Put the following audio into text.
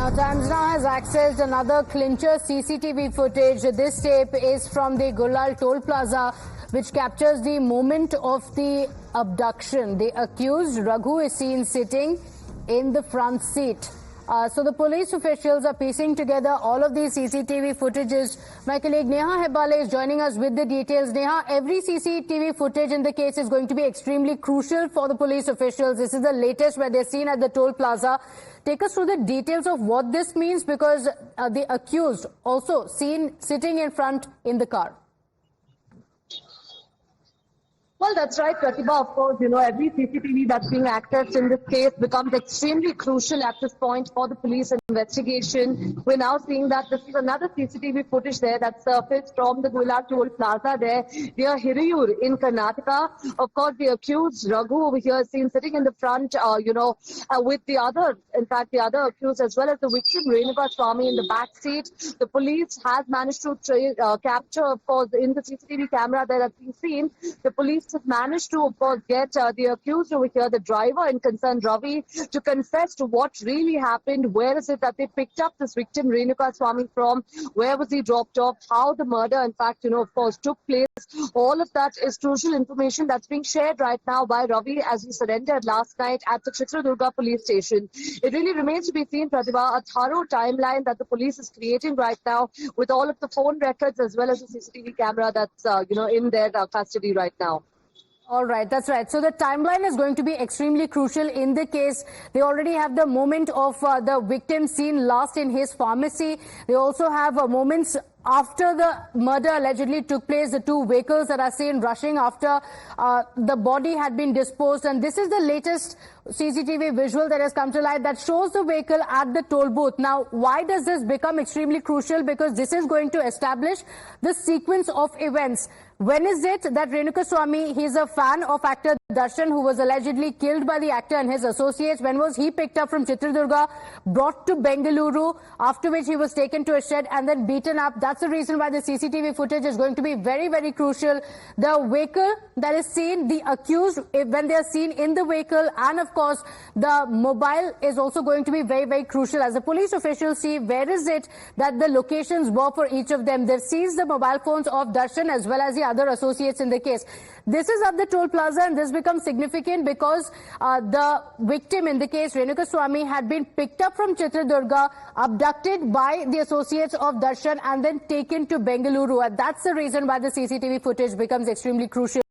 Now, Times Now has accessed another clincher CCTV footage. This tape is from the Gulal Toll Plaza, which captures the moment of the abduction. The accused, Raghu, is seen sitting in the front seat. So the police officials are piecing together all of these CCTV footages. My colleague Neha Hebale is joining us with the details. Neha, every CCTV footage in the case is going to be extremely crucial for the police officials. This is the latest where they're seen at the toll plaza. Take us through the details of what this means, because the accused also seen sitting in front in the car. Well, that's right, Pratibha. Of course, every CCTV that's being accessed in this case becomes extremely crucial at this point for the police investigation. We're now seeing that this is another CCTV footage there that surfaced from the Gulal Toll Plaza there near Hiriyur in Karnataka. Of course, the accused, Raghu, over here is seen sitting in the front, with the other accused, as well as the victim, Renuka Swami, in the back seat. The police has managed to capture, of course, in the CCTV camera that has been seen, the police have managed to, of course, get the accused over here, the driver in concern, Ravi, to confess to what really happened. Where is it that they picked up this victim, Renuka Swami, from? Where was he dropped off? How the murder, in fact, of course, took place. All of that is crucial information that's being shared right now by Ravi as he surrendered last night at the Chitradurga police station. It really remains to be seen, Pratibha, a thorough timeline that the police is creating right now with all of the phone records as well as the CCTV camera that's, in their custody right now. All right, that's right. So the timeline is going to be extremely crucial in the case. They already have the moment of the victim seen last in his pharmacy. They also have moments after the murder allegedly took place, the two vehicles that are seen rushing after the body had been disposed. And this is the latest CCTV visual that has come to light that shows the vehicle at the toll booth. Now, why does this become extremely crucial? Because this is going to establish the sequence of events. When is it that Renuka Swami, he's a fan of actor Darshan, who was allegedly killed by the actor and his associates? When was he picked up from Chitradurga, brought to Bengaluru, after which he was taken to a shed and then beaten up? That's the reason why the CCTV footage is going to be very, very crucial. The vehicle that is seen, the accused, when they are seen in the vehicle, and of course, the mobile is also going to be very, very crucial. As the police officials see, where is it that the locations were for each of them? They've seized the mobile phones of Darshan as well as the other associates in the case. This is at the toll plaza, and this becomes significant because the victim in the case, Renuka Swami, had been picked up from Chitradurga, abducted by the associates of Darshan, and then taken to Bengaluru. And that's the reason why the CCTV footage becomes extremely crucial.